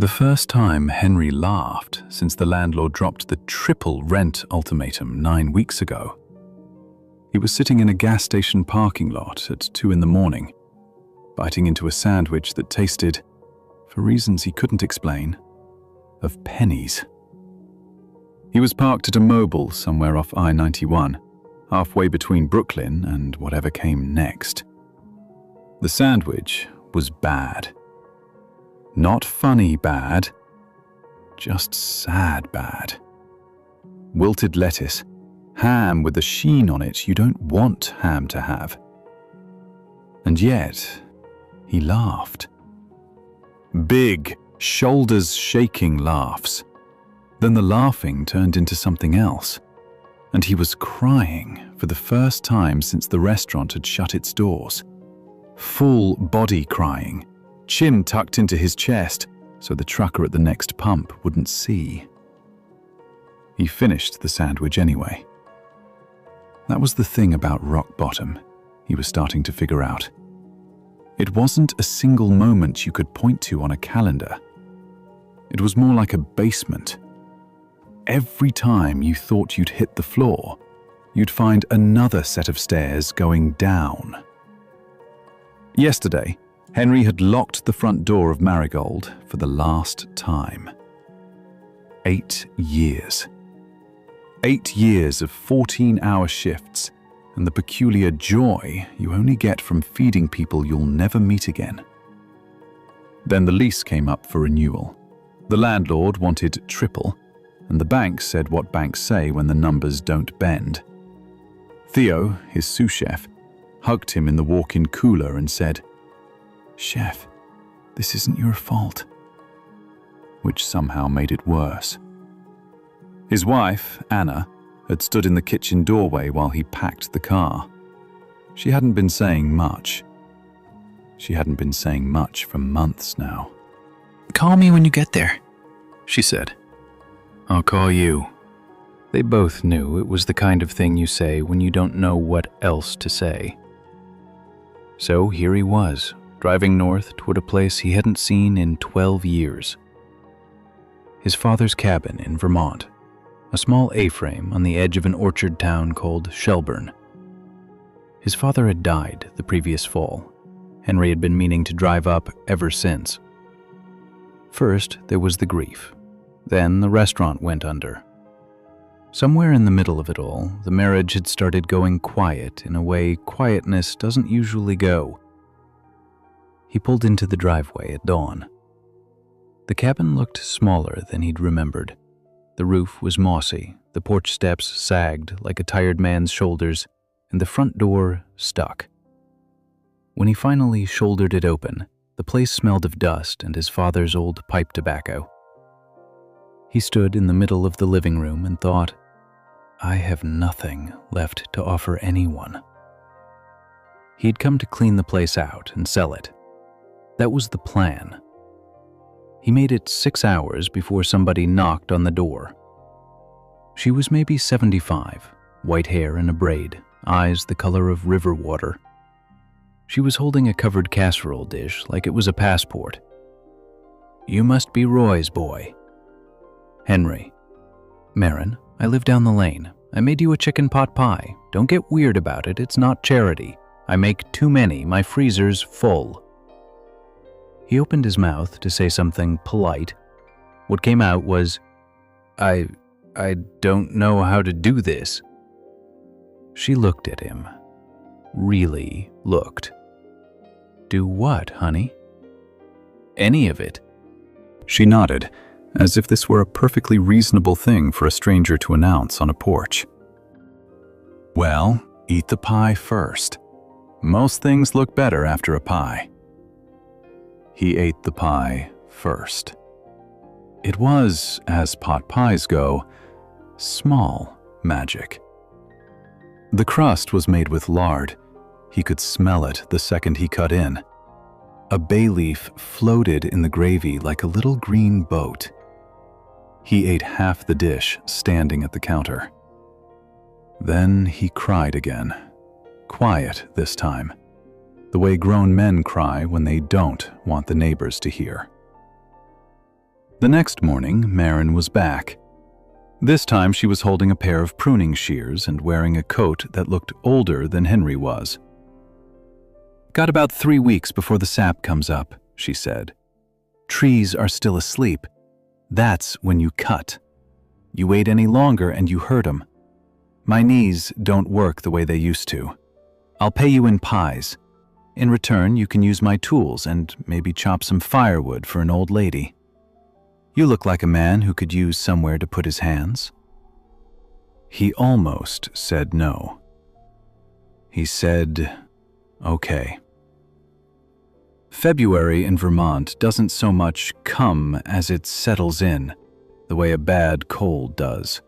The first time Henry laughed since the landlord dropped the triple rent ultimatum 9 weeks ago. He was sitting in a gas station parking lot at 2 in the morning, biting into a sandwich that tasted, for reasons he couldn't explain, of pennies. He was parked at a mobile somewhere off I-91, halfway between Brooklyn and whatever came next. The sandwich was bad. Not funny bad, just sad bad. Wilted lettuce, ham with a sheen on it you don't want ham to have. And yet, he laughed. Big, shoulders-shaking laughs. Then the laughing turned into something else, and he was crying for the first time since the restaurant had shut its doors. Full body crying, chin tucked into his chest so the trucker at the next pump wouldn't see. He finished the sandwich anyway. That was the thing about rock bottom he was starting to figure out. It wasn't a single moment you could point to on a calendar. It was more like a basement. Every time you thought you'd hit the floor, you'd find another set of stairs going down. Yesterday, Henry had locked the front door of Marigold for the last time. 8 years. 8 years of 14-hour shifts and the peculiar joy you only get from feeding people you'll never meet again. Then the lease came up for renewal. The landlord wanted triple, and the bank said what banks say when the numbers don't bend. Theo, his sous chef, hugged him in the walk-in cooler and said, "Chef, this isn't your fault," which somehow made it worse. His wife, Anna, had stood in the kitchen doorway while he packed the car. She hadn't been saying much. She hadn't been saying much for months now. "Call me when you get there," she said. "I'll call you." They both knew it was the kind of thing you say when you don't know what else to say. So here he was, driving north toward a place he hadn't seen in 12 years. His father's cabin in Vermont, a small A-frame on the edge of an orchard town called Shelburne. His father had died the previous fall. Henry had been meaning to drive up ever since. First, there was the grief. Then the restaurant went under. Somewhere in the middle of it all, the marriage had started going quiet in a way quietness doesn't usually go. He pulled into the driveway at dawn. The cabin looked smaller than he'd remembered. The roof was mossy, the porch steps sagged like a tired man's shoulders, and the front door stuck. When he finally shouldered it open, the place smelled of dust and his father's old pipe tobacco. He stood in the middle of the living room and thought, "I have nothing left to offer anyone." He'd come to clean the place out and sell it. That was the plan. He made it 6 hours before somebody knocked on the door. She was maybe 75, white hair in a braid, eyes the color of river water. She was holding a covered casserole dish like it was a passport. "You must be Roy's boy." "Henry." "Marin, I live down the lane. I made you a chicken pot pie. Don't get weird about it, it's not charity. I make too many, my freezer's full." He opened his mouth to say something polite. What came out was, I don't know how to do this." She looked at him. Really looked. "Do what, honey?" "Any of it." She nodded, as if this were a perfectly reasonable thing for a stranger to announce on a porch. "Well, eat the pie first. Most things look better after a pie." He ate the pie first. It was, as pot pies go, small magic. The crust was made with lard. He could smell it the second he cut in. A bay leaf floated in the gravy like a little green boat. He ate half the dish standing at the counter. Then he cried again. Quiet this time, the way grown men cry when they don't want the neighbors to hear. The next morning, Marin was back. This time she was holding a pair of pruning shears and wearing a coat that looked older than Henry was. "Got about 3 weeks before the sap comes up," she said. "Trees are still asleep. That's when you cut. You wait any longer and you hurt 'em. My knees don't work the way they used to. I'll pay you in pies. In return, you can use my tools and maybe chop some firewood for an old lady. You look like a man who could use somewhere to put his hands." He almost said no. He said, "Okay." February in Vermont doesn't so much come as it settles in, the way a bad cold does.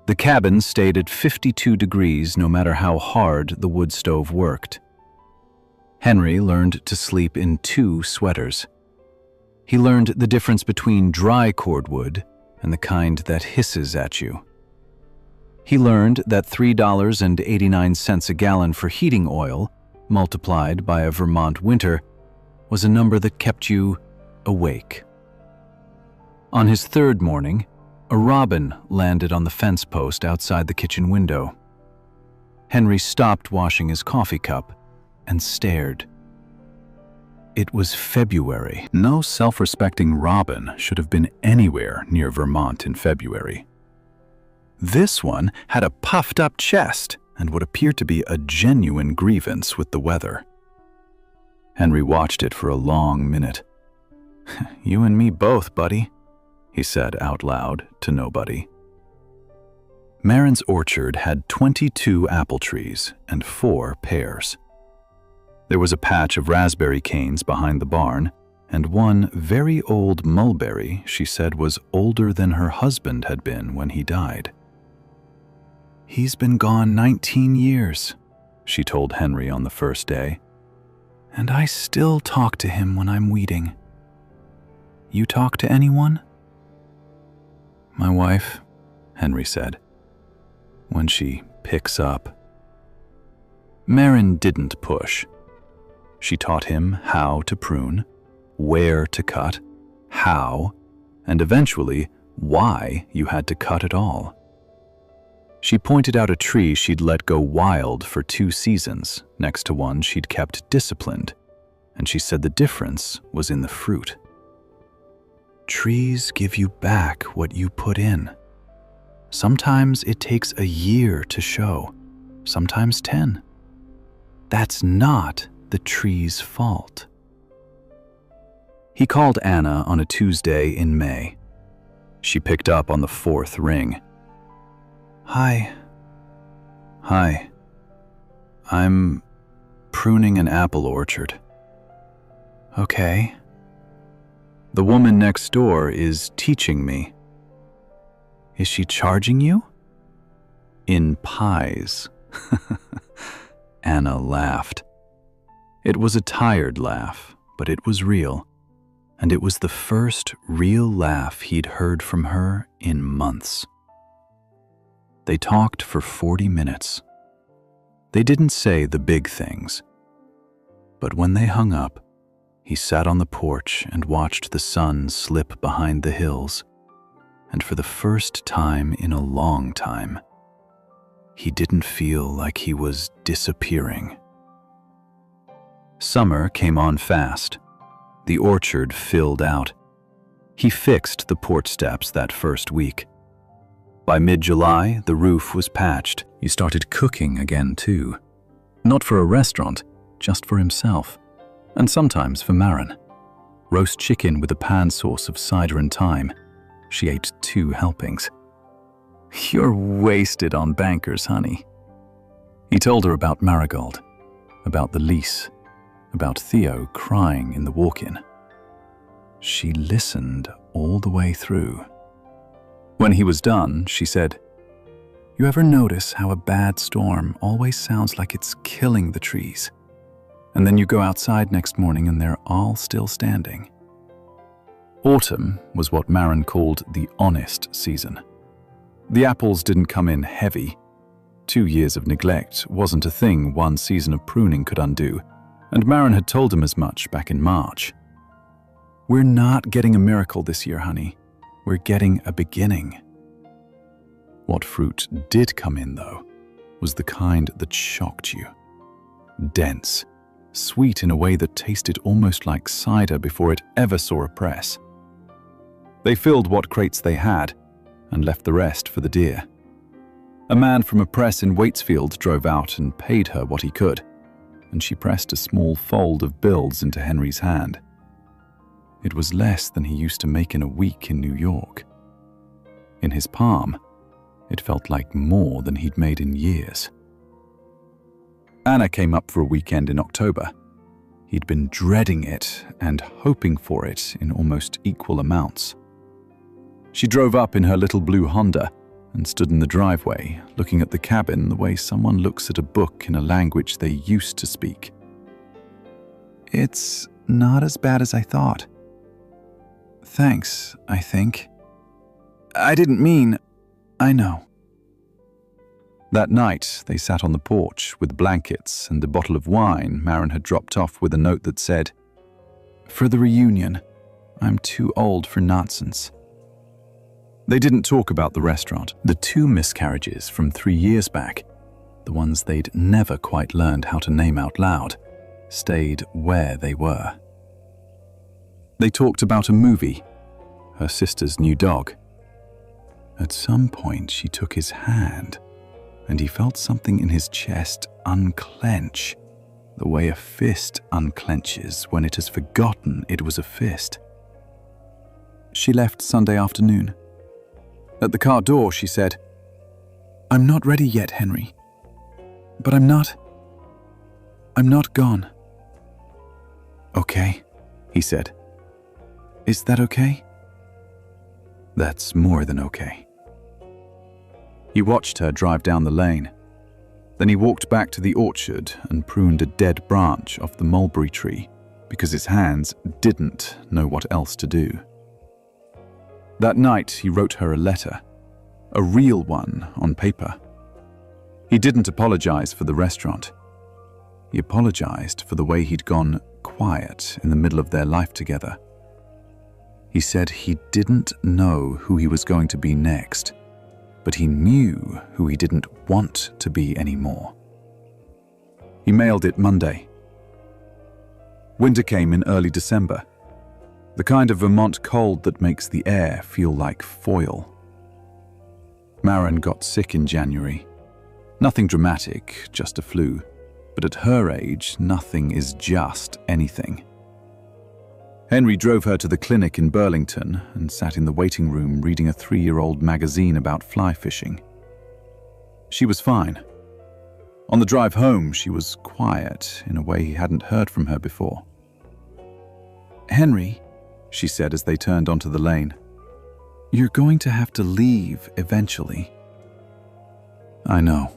The cabin stayed at 52 degrees no matter how hard the wood stove worked. Henry learned to sleep in 2 sweaters. He learned the difference between dry cordwood and the kind that hisses at you. He learned that $3.89 a gallon for heating oil, multiplied by a Vermont winter, was a number that kept you awake. On his 3rd morning, a robin landed on the fence post outside the kitchen window. Henry stopped washing his coffee cup and stared. It was February. No self-respecting robin should have been anywhere near Vermont in February. This one had a puffed-up chest and what appeared to be a genuine grievance with the weather. Henry watched it for a long minute. "You and me both, buddy," he said out loud to nobody. Marin's orchard had 22 apple trees and 4 pears. There was a patch of raspberry canes behind the barn, and one very old mulberry she said was older than her husband had been when he died. "He's been gone 19 years, she told Henry on the first day, "and I still talk to him when I'm weeding. You talk to anyone?" "My wife," Henry said, "when she picks up." Marin didn't push. She taught him how to prune, where to cut, how, and eventually why you had to cut at all. She pointed out a tree she'd let go wild for 2 seasons next to one she'd kept disciplined, and she said the difference was in the fruit. Trees give you back what you put in. Sometimes it takes a year to show, sometimes 10. That's not the tree's fault. He called Anna on a Tuesday in May. She picked up on the 4th ring. "Hi. Hi. I'm pruning an apple orchard." "Okay." "The woman next door is teaching me." "Is she charging you?" "In pies." Anna laughed. It was a tired laugh, but it was real, and it was the first real laugh he'd heard from her in months. They talked for 40 minutes. They didn't say the big things, but when they hung up, he sat on the porch and watched the sun slip behind the hills, and for the first time in a long time, he didn't feel like he was disappearing. Summer came on fast. The orchard filled out. He fixed the porch steps that first week. By mid-July, the roof was patched. He started cooking again, too. Not for a restaurant, just for himself. And sometimes for Marin. Roast chicken with a pan sauce of cider and thyme. She ate 2 helpings. "You're wasted on bankers, honey." He told her about Marigold, about the lease, about Theo crying in the walk-in. She listened all the way through. When he was done, she said, "You ever notice how a bad storm always sounds like it's killing the trees? And then you go outside next morning and they're all still standing." Autumn was what Marin called the honest season. The apples didn't come in heavy. 2 years of neglect wasn't a thing one season of pruning could undo, and Marin had told him as much back in March. "We're not getting a miracle this year, honey. We're getting a beginning." What fruit did come in, though, was the kind that shocked you. Dense, sweet in a way that tasted almost like cider before it ever saw a press. They filled what crates they had and left the rest for the deer. A man from a press in Waitsfield drove out and paid her what he could, and she pressed a small fold of bills into Henry's hand. It was less than he used to make in a week in New York. In his palm, it felt like more than he'd made in years. Anna came up for a weekend in October. He'd been dreading it and hoping for it in almost equal amounts. She drove up in her little blue Honda and stood in the driveway, looking at the cabin the way someone looks at a book in a language they used to speak. "It's not as bad as I thought. Thanks, I think. I didn't mean, I know." That night, they sat on the porch with blankets and a bottle of wine Maren had dropped off with a note that said, "For the reunion, I'm too old for nonsense." They didn't talk about the restaurant, the 2 miscarriages from 3 years back, the ones they'd never quite learned how to name out loud, stayed where they were. They talked about a movie, her sister's new dog. At some point, she took his hand, and he felt something in his chest unclench, the way a fist unclenches when it has forgotten it was a fist. She left Sunday afternoon. At the car door, she said, "I'm not ready yet, Henry. But I'm not gone." "Okay," he said. "Is that okay?" "That's more than okay." He watched her drive down the lane. Then he walked back to the orchard and pruned a dead branch off the mulberry tree because his hands didn't know what else to do. That night, he wrote her a letter, a real one on paper. He didn't apologize for the restaurant. He apologized for the way he'd gone quiet in the middle of their life together. He said he didn't know who he was going to be next, but he knew who he didn't want to be anymore. He mailed it Monday. Winter came in early December. The kind of Vermont cold that makes the air feel like foil. Maren got sick in January. Nothing dramatic, just a flu. But at her age, nothing is just anything. Henry drove her to the clinic in Burlington and sat in the waiting room reading a 3-year-old magazine about fly fishing. She was fine. On the drive home, she was quiet in a way he hadn't heard from her before. "Henry," she said as they turned onto the lane, "you're going to have to leave eventually." "I know.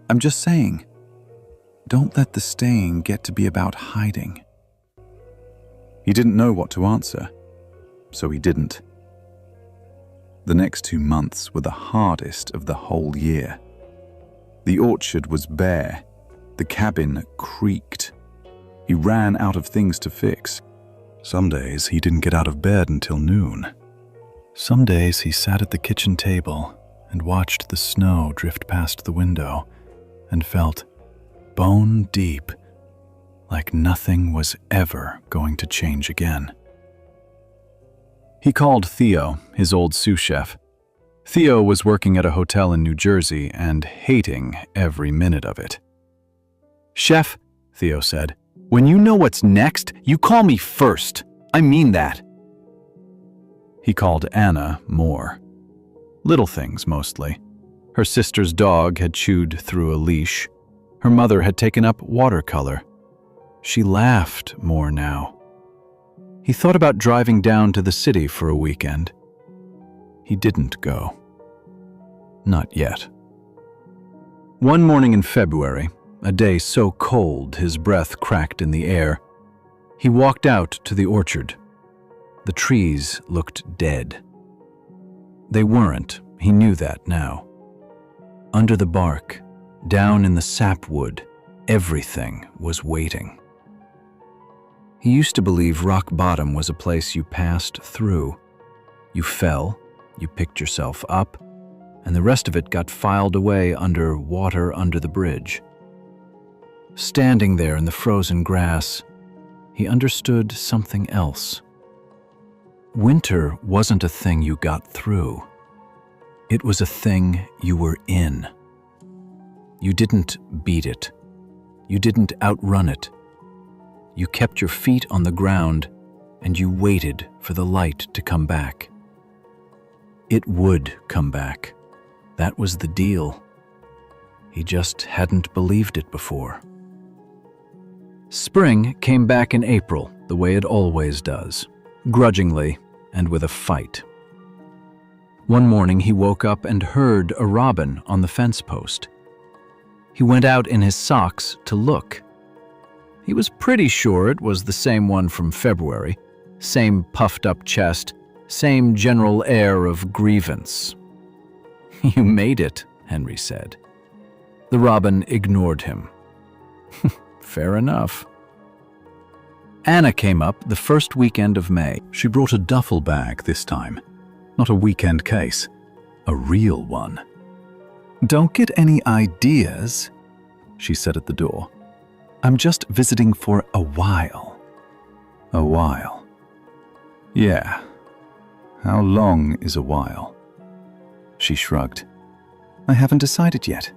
I'm just saying, don't let the staying get to be about hiding." He didn't know what to answer, so he didn't. The next 2 months were the hardest of the whole year. The orchard was bare. The cabin creaked. He ran out of things to fix. Some days he didn't get out of bed until noon. Some days he sat at the kitchen table and watched the snow drift past the window and felt bone deep, like nothing was ever going to change again. He called Theo, his old sous chef. Theo was working at a hotel in New Jersey and hating every minute of it. "Chef," Theo said, "when you know what's next, you call me first. I mean that." He called Anna more. Little things, mostly. Her sister's dog had chewed through a leash. Her mother had taken up watercolor. She laughed more now. He thought about driving down to the city for a weekend. He didn't go. Not yet. One morning in February, a day so cold his breath cracked in the air, he walked out to the orchard. The trees looked dead. They weren't, he knew that now. Under the bark, down in the sapwood, everything was waiting. He used to believe rock bottom was a place you passed through. You fell, you picked yourself up, and the rest of it got filed away under water under the bridge. Standing there in the frozen grass, he understood something else. Winter wasn't a thing you got through. It was a thing you were in. You didn't beat it. You didn't outrun it. You kept your feet on the ground and you waited for the light to come back. It would come back. That was the deal. He just hadn't believed it before. Spring came back in April, the way it always does, grudgingly and with a fight. One morning he woke up and heard a robin on the fence post. He went out in his socks to look. He was pretty sure it was the same one from February, same puffed-up chest, same general air of grievance. "You made it," Henry said. The robin ignored him. Fair enough. Anna came up the first weekend of May. She brought a duffel bag this time, not a weekend case, a real one. "Don't get any ideas," she said at the door. "I'm just visiting for a while." A while. Yeah. How long is a while? She shrugged. "I haven't decided yet.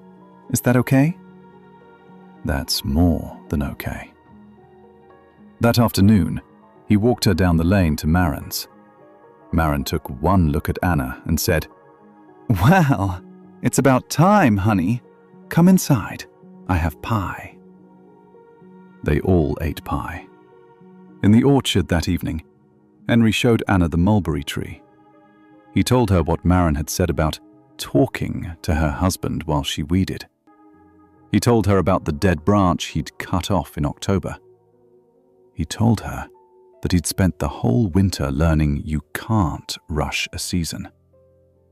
Is that okay?" That's more than okay. That afternoon, he walked her down the lane to Maren's. Maren took one look at Anna and said, "Well, it's about time, honey. Come inside. I have pie." They all ate pie. In the orchard that evening, Henry showed Anna the mulberry tree. He told her what Maren had said about talking to her husband while she weeded. He told her about the dead branch he'd cut off in October. He told her that he'd spent the whole winter learning you can't rush a season,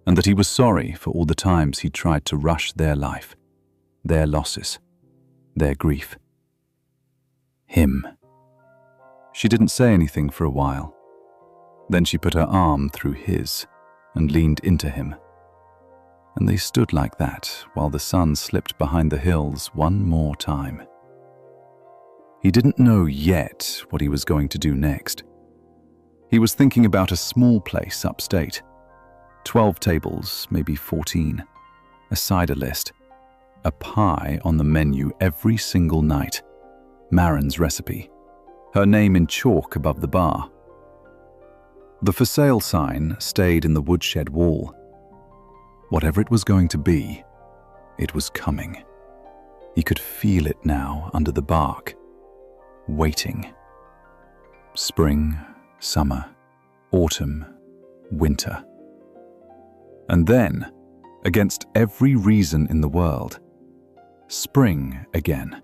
and that he was sorry for all the times he'd tried to rush their life, their losses, their grief. Him. She didn't say anything for a while. Then she put her arm through his and leaned into him. And they stood like that while the sun slipped behind the hills one more time. He didn't know yet what he was going to do next. He was thinking about a small place upstate. 12 tables, maybe 14. A cider list. A pie on the menu every single night. Maren's recipe. Her name in chalk above the bar. The for sale sign stayed in the woodshed wall. Whatever it was going to be, it was coming. He could feel it now under the bark. Waiting. Spring, summer, autumn, winter. And then, against every reason in the world, spring again.